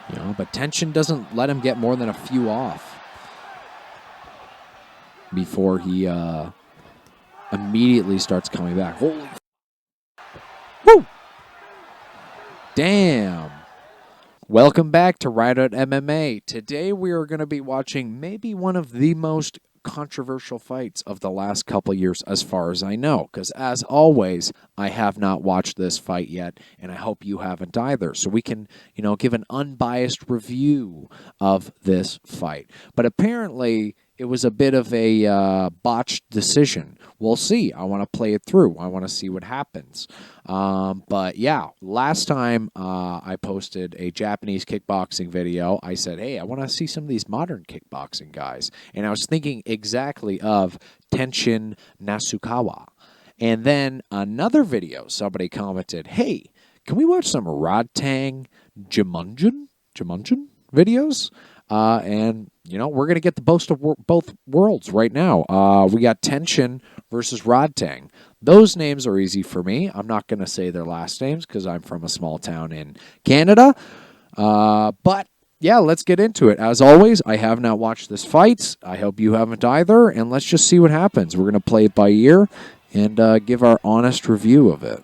You know, but Tenshin doesn't let him get more than a few off before he immediately starts coming back. Holy woo! Damn. Welcome back to Ride Out MMA. Today we are going to be watching maybe one of the most controversial fights of the last couple years as far as I know, because as always I have not watched this fight yet, and I hope you haven't either, so we can, you know, give an unbiased review of this fight. But apparently it was a bit of a botched decision. We'll see. I want to play it through. I want to see what happens. But yeah, last time I posted a Japanese kickboxing video, I said, hey, I want to see some of these modern kickboxing guys. And I was thinking exactly of Tenshin Nasukawa. And then another video, somebody commented, hey, can we watch some Rodtang Jitmuangnon videos? And, you know, we're going to get the best of both worlds right now. We got Tenshin versus Rodtang. Those names are easy for me. I'm not going to say their last names because I'm from a small town in Canada. But, yeah, let's get into it. As always, I have not watched this fight. I hope you haven't either. And let's just see what happens. We're going to play it by ear and give our honest review of it.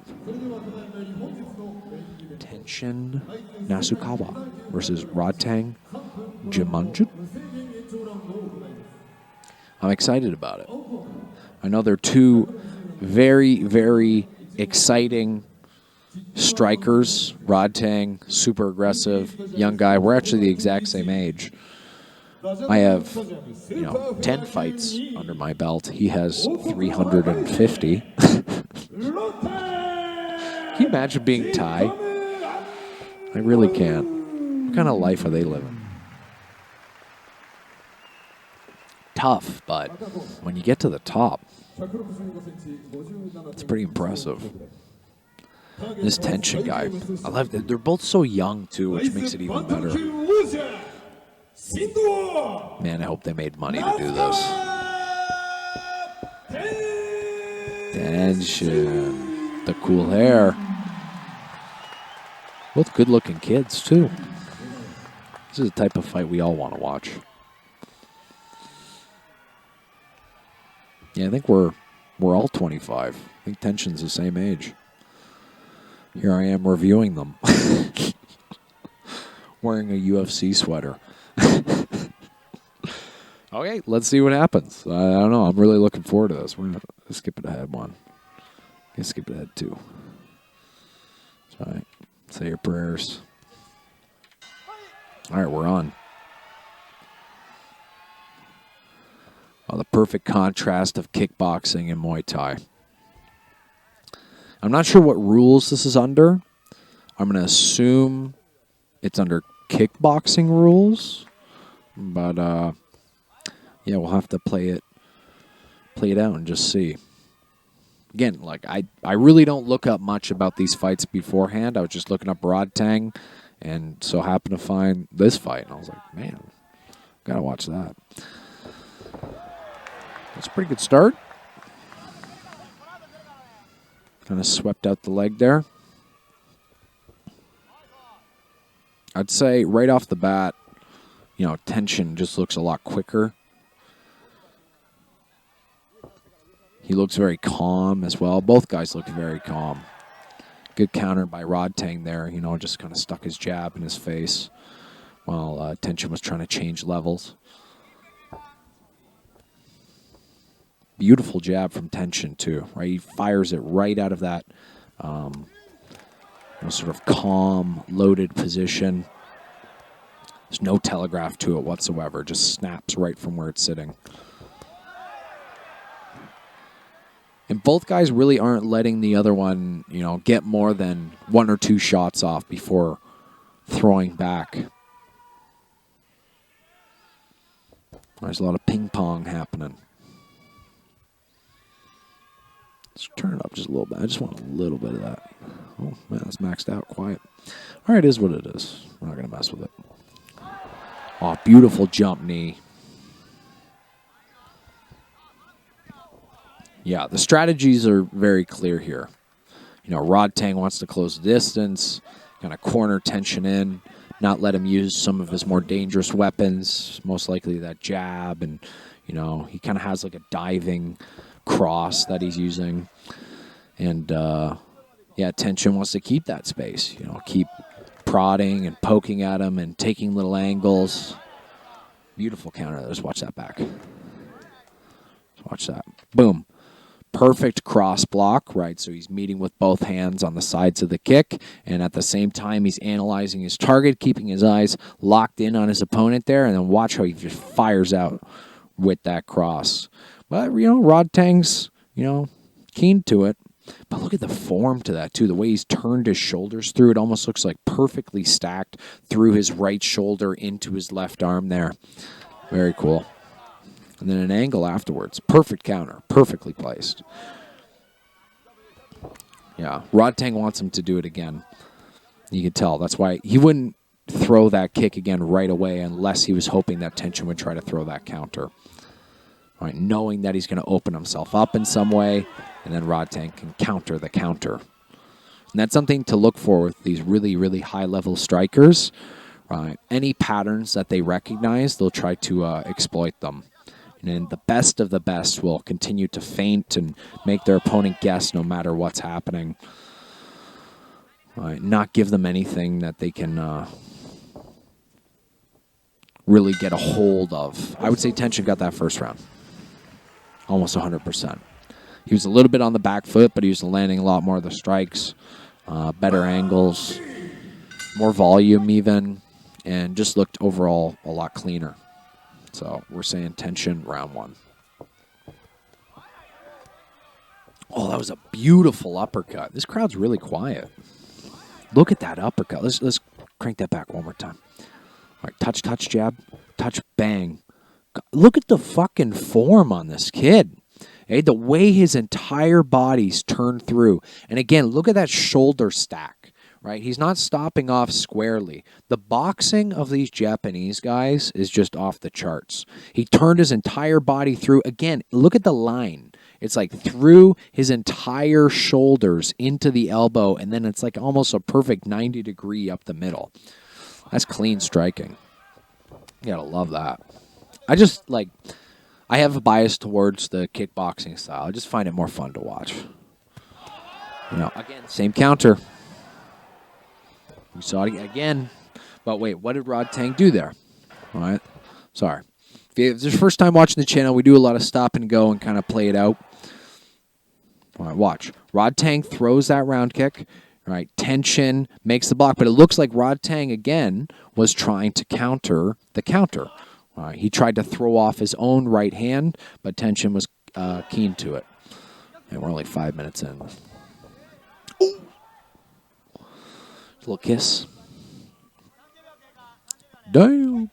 Tenshin Nasukawa versus Rodtang Jitmuangnon. I'm excited about it. I know they're two very, very exciting strikers. Rodtang, super aggressive, young guy. We're actually the exact same age. I have, 10 fights under my belt. He has 350. Can you imagine being Thai? I really can't. What kind of life are they living? Tough, but when you get to the top, it's pretty impressive. This Tenshin guy, I love that. They're both so young, too, which makes it even better. Man, I hope they made money to do this. Tenshin. The cool hair. Both good-looking kids, too. This is the type of fight we all want to watch. Yeah, I think we're all 25. I think Tenshin's the same age. Here I am reviewing them. Wearing a UFC sweater. Okay, let's see what happens. I don't know. I'm really looking forward to this. We're going to skip it ahead one. Skip it ahead two. That's right. Say your prayers. All right, we're on. Oh, the perfect contrast of kickboxing and Muay Thai. I'm not sure what rules this is under. I'm going to assume it's under kickboxing rules. But, yeah, we'll have to play it out and just see. Again, like I really don't look up much about these fights beforehand. I was just looking up Rodtang, and so happened to find this fight. And I was like, man, gotta watch that. That's a pretty good start. Kind of swept out the leg there. I'd say right off the bat, Tenshin just looks a lot quicker. He looks very calm as well. Both guys look very calm. Good counter by Rodtang there. Just kind of stuck his jab in his face while Tenshin was trying to change levels. Beautiful jab from Tenshin too, right? He fires it right out of that sort of calm, loaded position. There's no telegraph to it whatsoever. It just snaps right from where it's sitting. And both guys really aren't letting the other one, get more than one or two shots off before throwing back. There's a lot of ping pong happening. Let's turn it up just a little bit. I just want a little bit of that. Oh, man, it's maxed out. Quiet. All right, it is what it is. We're not going to mess with it. Oh, beautiful jump knee. Yeah, the strategies are very clear here. Rodtang wants to close the distance, kind of corner Tenshin in, not let him use some of his more dangerous weapons, most likely that jab. And, you know, he kind of has like a diving cross that he's using. And, yeah, Tenshin wants to keep that space, you know, keep prodding and poking at him and taking little angles. Beautiful counter. Let's watch that back. Let's watch that. Boom. Perfect cross block, right? So he's meeting with both hands on the sides of the kick, and at the same time, he's analyzing his target, keeping his eyes locked in on his opponent there, and then watch how he just fires out with that cross. But, you know, Rodtang's, you know, keen to it. But look at the form to that, too. The way he's turned his shoulders through, it almost looks like perfectly stacked through his right shoulder into his left arm there. Very cool. And then an angle afterwards. Perfect counter. Perfectly placed. Yeah. Rodtang wants him to do it again. You can tell. That's why he wouldn't throw that kick again right away unless he was hoping that Tenshin would try to throw that counter. All right, knowing that he's going to open himself up in some way, and then Rodtang can counter the counter. And that's something to look for with these really, really high-level strikers. Any patterns that they recognize, they'll try to exploit them. And the best of the best will continue to feint and make their opponent guess no matter what's happening. Not give them anything that they can really get a hold of. I would say Tenshin got that first round. Almost 100%. He was a little bit on the back foot, but he was landing a lot more of the strikes. Better angles. More volume even. And just looked overall a lot cleaner. So we're saying Tenshin round 1. Oh, that was a beautiful uppercut. This crowd's really quiet. Look at that uppercut. Let's crank that back one more time. All right, touch, touch, jab, touch, bang. Look at the fucking form on this kid. Hey, the way his entire body's turned through. And again, look at that shoulder stack. Right? He's not stopping off squarely. The boxing of these Japanese guys is just off the charts. He turned his entire body through. Again, look at the line. It's like through his entire shoulders into the elbow, and then it's like almost a perfect 90-degree up the middle. That's clean striking. You gotta love that. I have a bias towards the kickboxing style. I just find it more fun to watch. You know, again, same counter. We saw it again. But wait, what did Rodtang do there? All right. Sorry. If it's your first time watching the channel, we do a lot of stop and go and kind of play it out. All right, watch. Rodtang throws that round kick. All right, Tenshin makes the block. But it looks like Rodtang, again, was trying to counter the counter. All right, he tried to throw off his own right hand, but Tenshin was keen to it. And we're only 5 minutes in. Little kiss. Damn.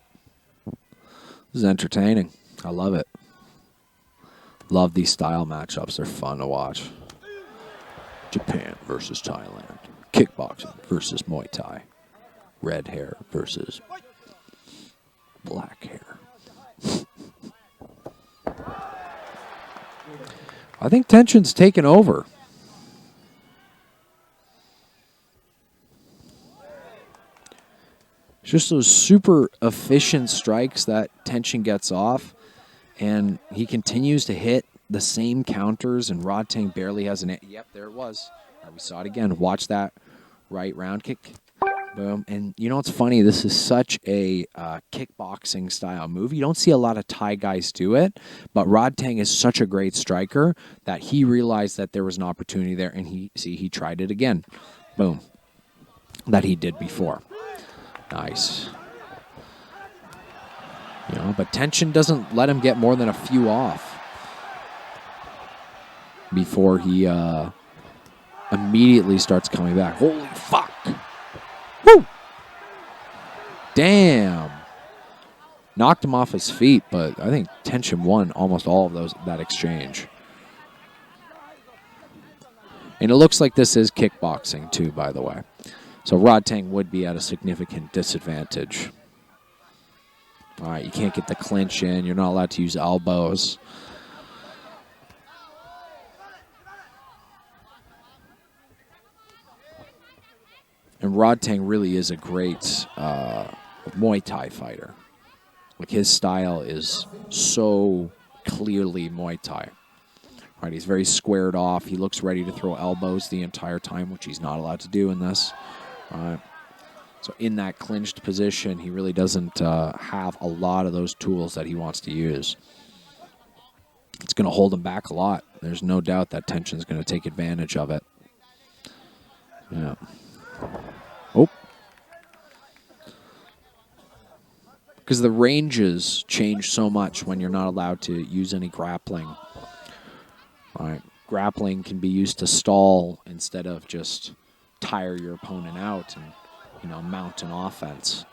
This is entertaining. I love it. Love these style matchups. They're fun to watch. Japan versus Thailand. Kickboxing versus Muay Thai. Red hair versus black hair. I think Tenshin's taken over. Just those super efficient strikes that Tenshin gets off, and he continues to hit the same counters, and Rodtang barely has an... Yep, there it was. Right, we saw it again. Watch that right round kick. Boom. And you know what's funny? This is such a kickboxing style move. You don't see a lot of Thai guys do it, but Rodtang is such a great striker that he realized that there was an opportunity there, and he tried it again. Boom. That he did before. Nice. You know, but Tenshin doesn't let him get more than a few off before he immediately starts coming back. Holy fuck. Woo! Damn. Knocked him off his feet, but I think Tenshin won almost all of that exchange. And it looks like this is kickboxing too, by the way. So Rodtang would be at a significant disadvantage. All right, you can't get the clinch in. You're not allowed to use elbows. And And Rodtang really is a great Muay Thai fighter. Like, his style is so clearly Muay Thai. Right, he's very squared off. He looks ready to throw elbows the entire time, which he's not allowed to do in this. So in that clinched position, he really doesn't have a lot of those tools that he wants to use. It's going to hold him back a lot. There's no doubt that Tenshin's going to take advantage of it. Yeah. Oh. Because the ranges change so much when you're not allowed to use any grappling. All right. Grappling can be used to stall instead of just tire your opponent out and, you know, mount an offense.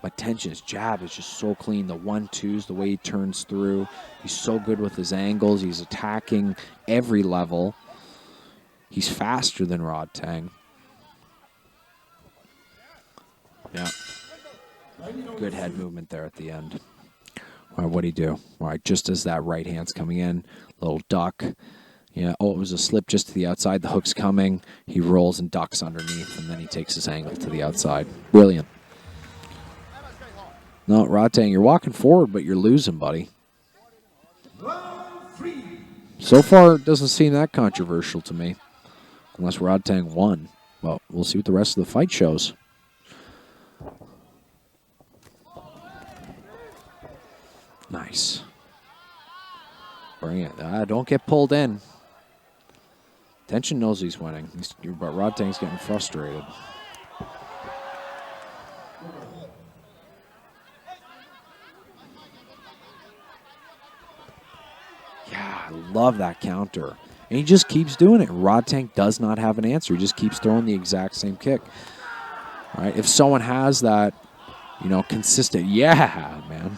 But Tenshin's jab is just so clean. The 1-2s, the way he turns through. He's so good with his angles. He's attacking every level. He's faster than Rodtang. Yeah. Good head movement there at the end. All right, what'd he do? All right, just as that right hand's coming in, little duck. Yeah, oh, it was a slip just to the outside. The hook's coming. He rolls and ducks underneath, and then he takes his angle to the outside. Brilliant. No, Rodtang, you're walking forward, but you're losing, buddy. So far, it doesn't seem that controversial to me. Unless Rodtang won. Well, we'll see what the rest of the fight shows. Nice. Bring it. Don't get pulled in. Tenshin knows he's winning, but Rodtang's getting frustrated. Yeah, I love that counter. And he just keeps doing it. Rodtang does not have an answer. He just keeps throwing the exact same kick. All right, if someone has that, you know, consistent, yeah, man.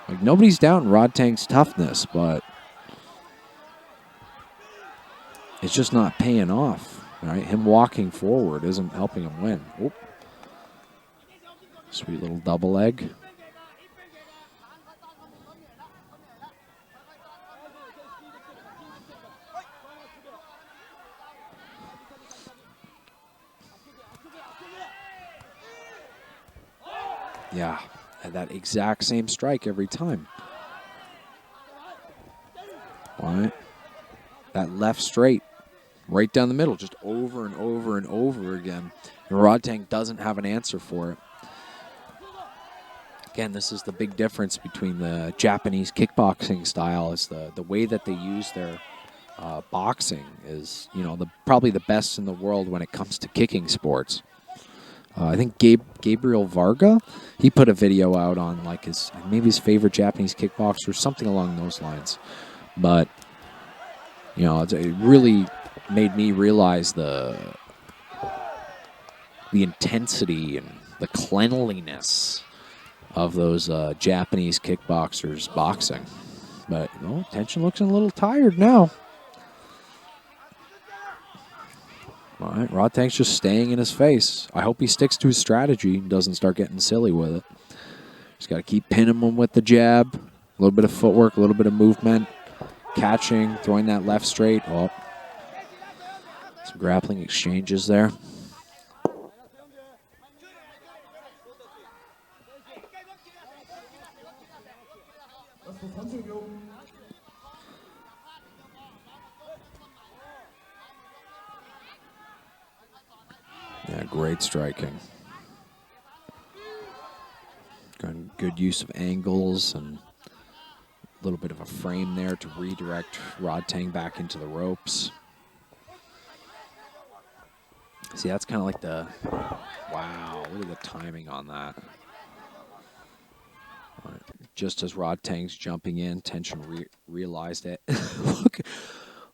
Like, nobody's doubting Rodtang's toughness, but it's just not paying off. Right? Him walking forward isn't helping him win. Oop. Sweet little double leg. Yeah. And that exact same strike every time. All right. That left straight, right down the middle, just over and over and over again. And Rodtang doesn't have an answer for it. Again, this is the big difference between the Japanese kickboxing style. Is the way that they use their boxing is, you know, probably the best in the world when it comes to kicking sports. I think Gabriel Varga, he put a video out on like maybe his favorite Japanese kickboxer, something along those lines. But, you know, it really made me realize the intensity and the cleanliness of those Japanese kickboxers boxing. But, you know, Tenshin looks a little tired now. All right, Rodtang's just staying in his face. I hope he sticks to his strategy and doesn't start getting silly with it. Just got to keep pinning him with the jab. A little bit of footwork, a little bit of movement. Catching, throwing that left straight. Oh, some grappling exchanges there. Yeah, great striking. Good use of angles and a little bit of a frame there to redirect Rodtang back into the ropes. See, that's kind of like the... Wow, look at the timing on that. Right. Just as Rodtang's jumping in, Tenshin realized it.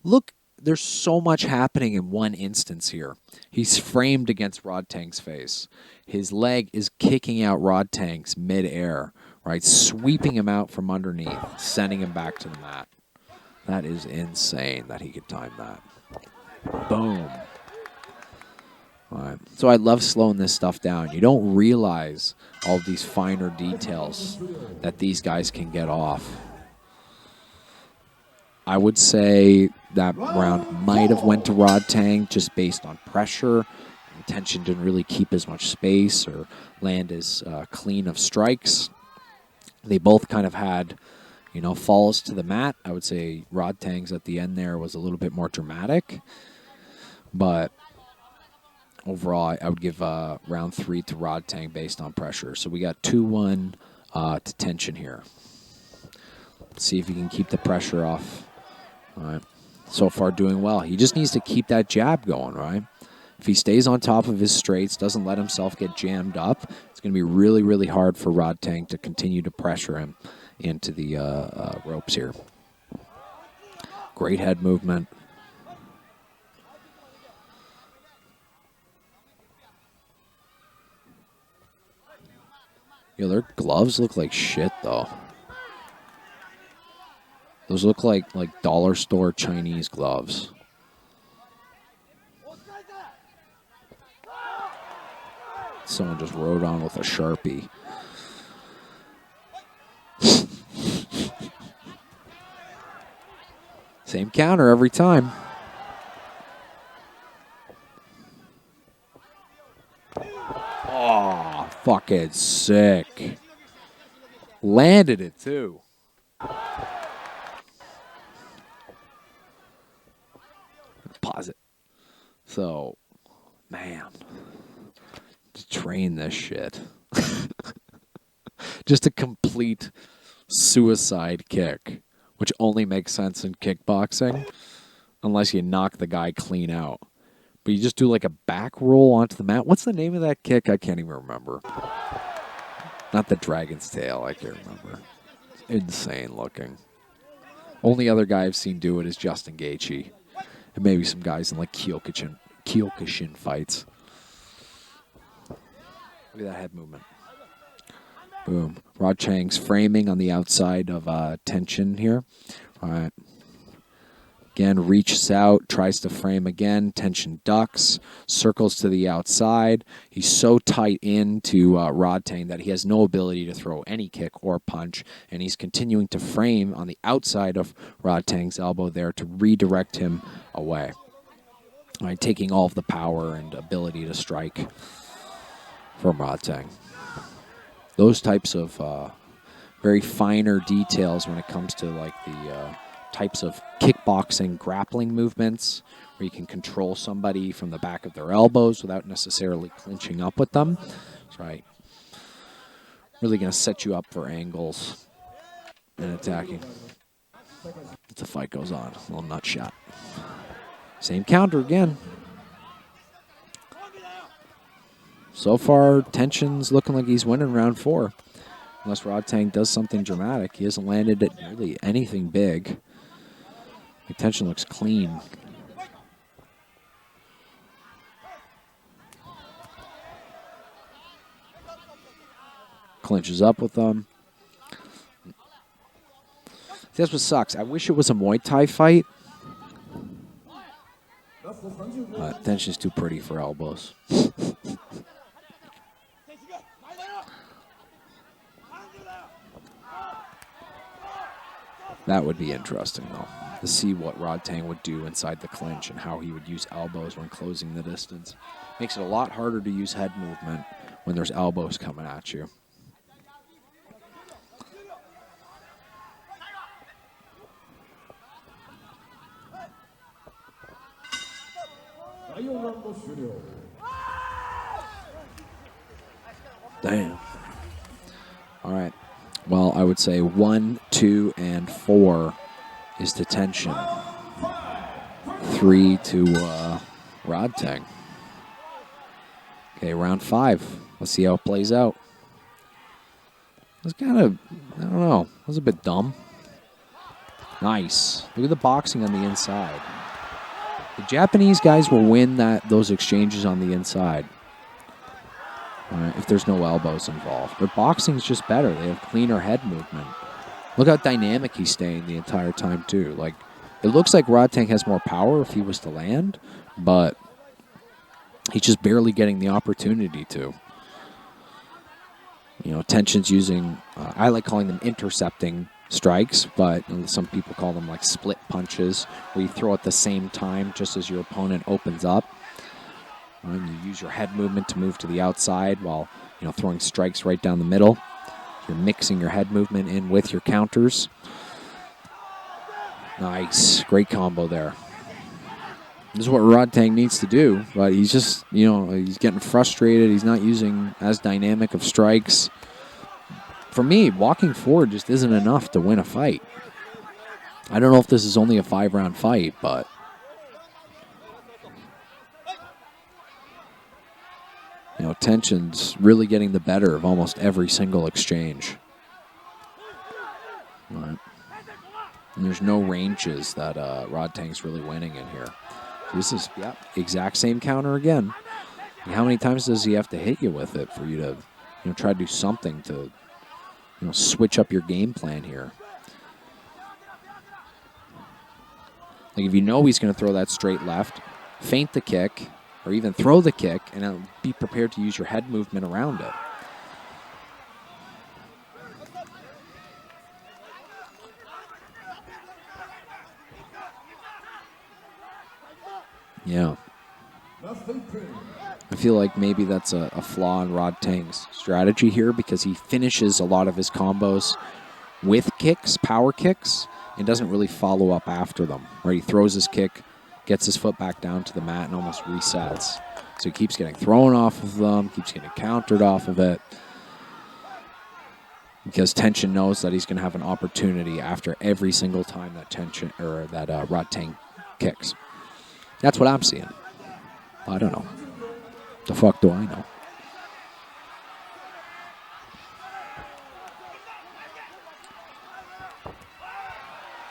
Look, there's so much happening in one instance here. He's framed against Rodtang's face. His leg is kicking out Rodtang's mid-air, right? Sweeping him out from underneath, sending him back to the mat. That is insane that he could time that. Boom. All right. So I love slowing this stuff down. You don't realize all these finer details that these guys can get off. I would say that round might have went to Rodtang just based on pressure. Tenshin didn't really keep as much space or land as clean of strikes. They both kind of had, falls to the mat. I would say Rodtang's at the end there was a little bit more dramatic. But overall, I would give round 3 to Rodtang based on pressure. So we got 2-1 to Tenshin here. Let's see if he can keep the pressure off. All right. So far doing well. He just needs to keep that jab going, right? If he stays on top of his straights, doesn't let himself get jammed up, it's going to be really, really hard for Rodtang to continue to pressure him into the ropes here. Great head movement. Yo, their gloves look like shit, though. Those look like dollar store Chinese gloves. Someone just rode on with a Sharpie. Same counter every time. Oh, fucking sick. Landed it, too. Pause it. So, man. To train this shit. Just a complete suicide kick, which only makes sense in kickboxing unless you knock the guy clean out. But you just do like a back roll onto the mat. What's the name of that kick? I can't even remember. Not the dragon's tail. I can't remember. It's insane looking. Only other guy I've seen do it is Justin Gaethje. And maybe some guys in like Kyokushin fights. Look at that head movement. Boom. Rodtang's framing on the outside of Tenshin here. All right. Again, reaches out, tries to frame again. Tenshin ducks, circles to the outside. He's so tight into Rodtang that he has no ability to throw any kick or punch, and he's continuing to frame on the outside of Rodtang's elbow there to redirect him away. All right, taking all of the power and ability to strike from Rodtang. Those types of very finer details when it comes to like the types of kickboxing grappling movements where you can control somebody from the back of their elbows without necessarily clinching up with them. That's right. Really going to set you up for angles and attacking. As the fight goes on. A little nut shot. Same counter again. So far, Tenshin's looking like he's winning round 4. Unless Rodtang does something dramatic. He hasn't landed at really anything big. Like Tenshin looks clean. Clinches up with them. That's what sucks. I wish it was a Muay Thai fight. Tenshin's too pretty for elbows. That would be interesting, though, to see what Rodtang would do inside the clinch and how he would use elbows when closing the distance. Makes it a lot harder to use head movement when there's elbows coming at you. Damn. All right. Well, I would say 1, 2, and 4 is to Tenshin. 3 to Rodtang. Okay, round 5. Let's see how it plays out. It was kind of, I don't know, it was a bit dumb. Nice. Look at the boxing on the inside. The Japanese guys will win those exchanges on the inside. If there's no elbows involved. Their boxing is just better. They have cleaner head movement. Look how dynamic he's staying the entire time, too. Like, it looks like Rodtang has more power if he was to land, but he's just barely getting the opportunity to. You know, Tenshin's using, I like calling them intercepting strikes, but some people call them like split punches, where you throw at the same time just as your opponent opens up. And you use your head movement to move to the outside while throwing strikes right down the middle. You're mixing your head movement in with your counters. Nice. Great combo there. This is what Rodtang needs to do, but he's just, he's getting frustrated. He's not using as dynamic of strikes. For me, walking forward just isn't enough to win a fight. I don't know if this is only a 5-round fight, but Tenshin's really getting the better of almost every single exchange. All right. And there's no ranges that Rodtang's really winning in here. This is, exact same counter again. And how many times does he have to hit you with it for you to, try to do something to, switch up your game plan here? Like if you know he's going to throw that straight left, feint the kick, or even throw the kick, and then be prepared to use your head movement around it. Yeah. I feel like maybe that's a flaw in Rodtang's strategy here, because he finishes a lot of his combos with kicks, power kicks, and doesn't really follow up after them. Right? He throws his kick, gets his foot back down to the mat, and almost resets. So he keeps getting thrown off of them, keeps getting countered off of it, because Tenshin knows that he's going to have an opportunity after every single time that Rodtang kicks. That's what I'm seeing. I don't know. The fuck do I know?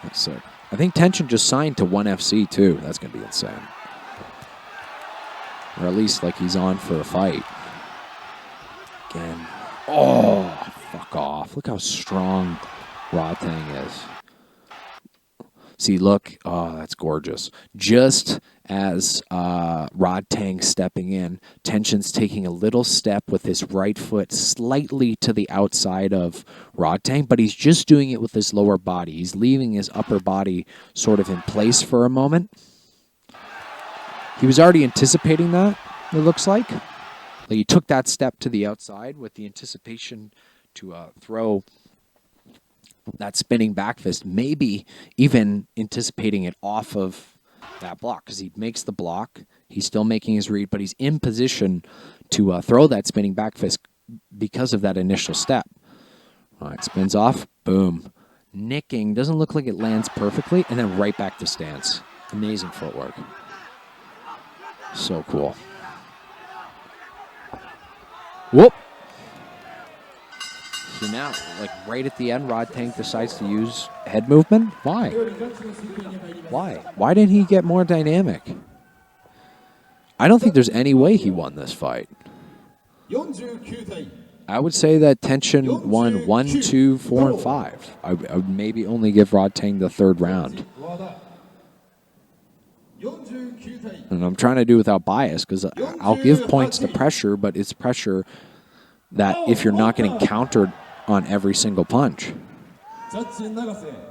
That's sick. I think Tenshin just signed to 1FC too. That's going to be insane. Or at least like he's on for a fight. Again. Oh, fuck off. Look how strong Rodtang is. See, look. Oh, that's gorgeous. Just as Rodtang stepping in, Tenshin's taking a little step with his right foot slightly to the outside of Rodtang, but he's just doing it with his lower body. He's leaving his upper body sort of in place for a moment. He was already anticipating that, it looks like. He took that step to the outside with the anticipation to throw that spinning back fist, maybe even anticipating it off of that block, because he makes the block. He's still making his read, but he's in position to throw that spinning back fist because of that initial step. All right, spins off, boom. Nicking, doesn't look like it lands perfectly, and then right back to stance. Amazing footwork. So cool. Whoop. So now, like right at the end, Rodtang decides to use head movement. Why? Why? Why didn't he get more dynamic? I don't think there's any way he won this fight. I would say that Tenshin won 1, 2, 4, and 5. I would maybe only give Rodtang the third round. And I'm trying to do without bias, because I'll give points to pressure, but it's pressure that if you're not getting countered on every single punch.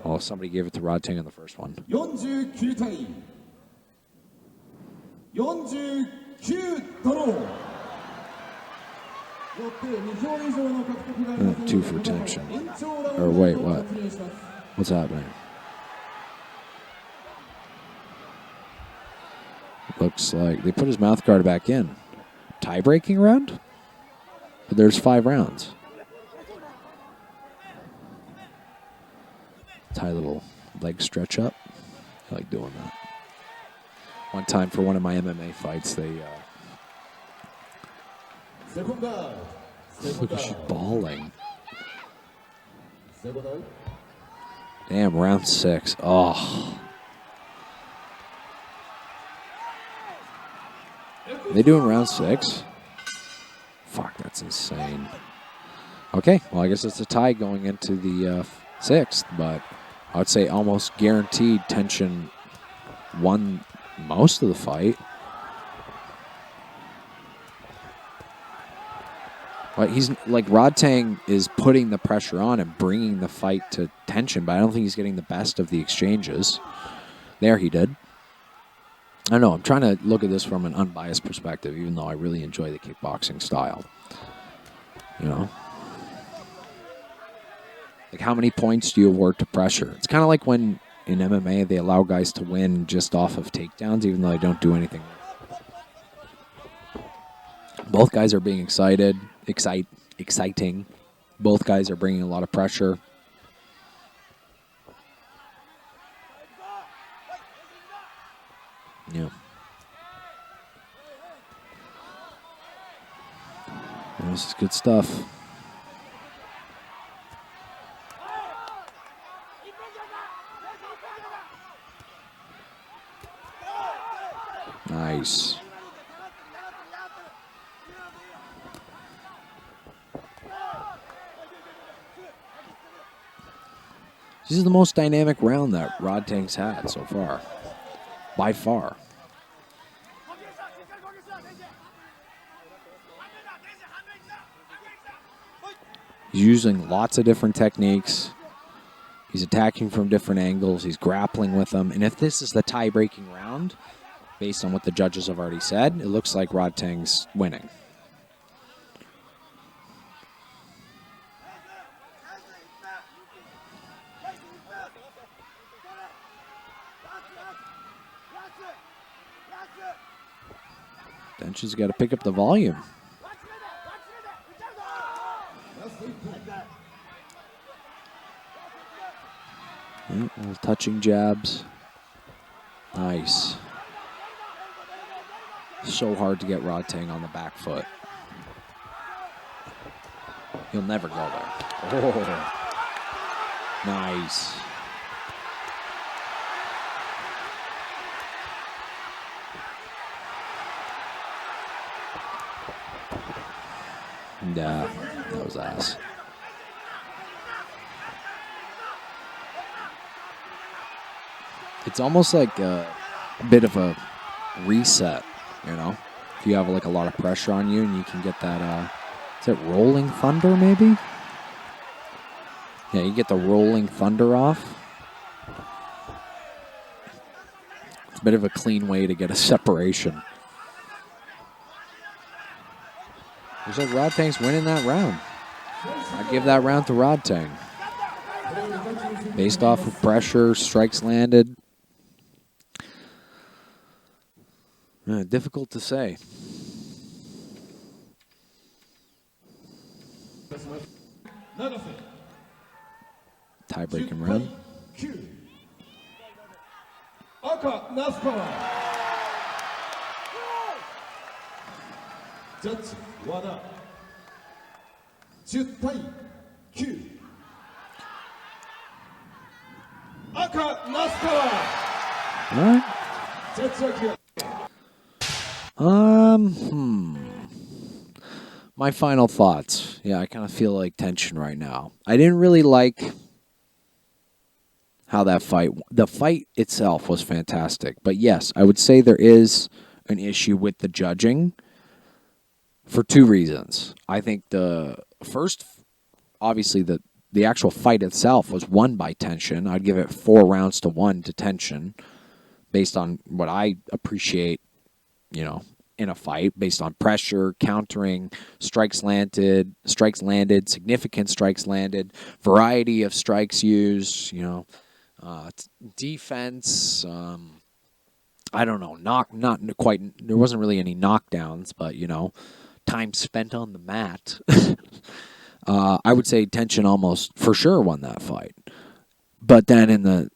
Oh, somebody gave it to Rodtang in the first one. 2 for Tenshin. Or wait, what? What's happening? Looks like they put his mouth guard back in. Tie-breaking round? But there's 5 rounds. Tie little leg stretch up. I like doing that. One time for one of my MMA fights, they... Look at she bawling. Damn, round 6. Oh. Are they doing round 6? Fuck, that's insane. Okay, well, I guess it's a tie going into the 6th, but I would say almost guaranteed Tenshin won most of the fight. But he's like Rodtang is putting the pressure on and bringing the fight to tension, but I don't think he's getting the best of the exchanges. There he did. I don't know. I'm trying to look at this from an unbiased perspective, even though I really enjoy the kickboxing style. You know? Like, how many points do you award to pressure? It's kind of like when in MMA they allow guys to win just off of takedowns, even though they don't do anything. Both guys are being exciting. Both guys are bringing a lot of pressure. Yeah. This is good stuff. Nice. This is the most dynamic round that Rodtang's had so far. By far. He's using lots of different techniques. He's attacking from different angles. He's grappling with them. And if this is the tie-breaking round, based on what the judges have already said, it looks like Rodtang's winning. Tenshin's got to pick up the volume. Little touching jabs. Nice. So hard to get Rodtang on the back foot. He'll never go there. Oh. Nice. Nah, that was ass. It's almost like a bit of a reset, you know? If you have like a lot of pressure on you and you can get that, is it rolling thunder maybe? Yeah, you get the rolling thunder off. It's a bit of a clean way to get a separation. Looks like Rodtang's winning that round. I give that round to Rodtang. Based off of pressure, strikes landed. Difficult to say. Tie-breaking round. Judge 1 up. 10対9。赤那須川。What? ジャッジは9。My final thoughts. Yeah, I kind of feel like tension right now. I didn't really like how the fight itself was fantastic. But yes, I would say there is an issue with the judging for two reasons. I think the first, obviously, the actual fight itself was won by Tenshin. I'd give it 4 rounds to 1 to Tenshin based on what I appreciate, you know, in a fight, based on pressure, countering, strikes landed, significant strikes landed, variety of strikes used, you know, defense, I don't know, not quite, there wasn't really any knockdowns, but, you know, time spent on the mat. I would say Tenshin almost for sure won that fight. But then in the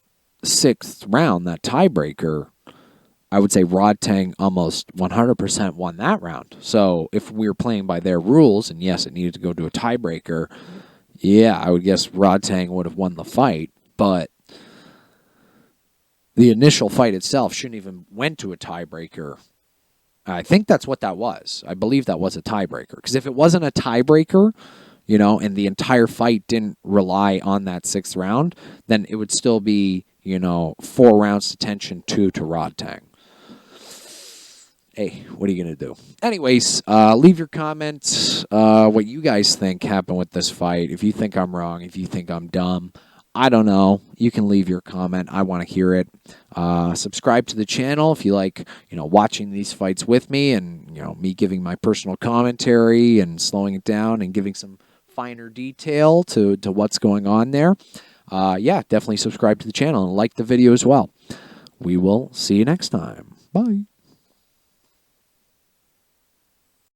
6th round, that tiebreaker, I would say Rodtang almost 100% won that round. So if we were playing by their rules, and yes, it needed to go to a tiebreaker, yeah, I would guess Rodtang would have won the fight. But the initial fight itself shouldn't even went to a tiebreaker. I think that's what that was. I believe that was a tiebreaker. Because if it wasn't a tiebreaker, you know, and the entire fight didn't rely on that 6th round, then it would still be, you know, 4 rounds to Tenshin, 2 to Rodtang. hey, what are you going to do? Anyways, leave your comments, what you guys think happened with this fight. If you think I'm wrong, if you think I'm dumb, I don't know. You can leave your comment. I want to hear it. Subscribe to the channel if you like, watching these fights with me and, me giving my personal commentary and slowing it down and giving some finer detail to what's going on there. Yeah, definitely subscribe to the channel and like the video as well. We will see you next time. Bye.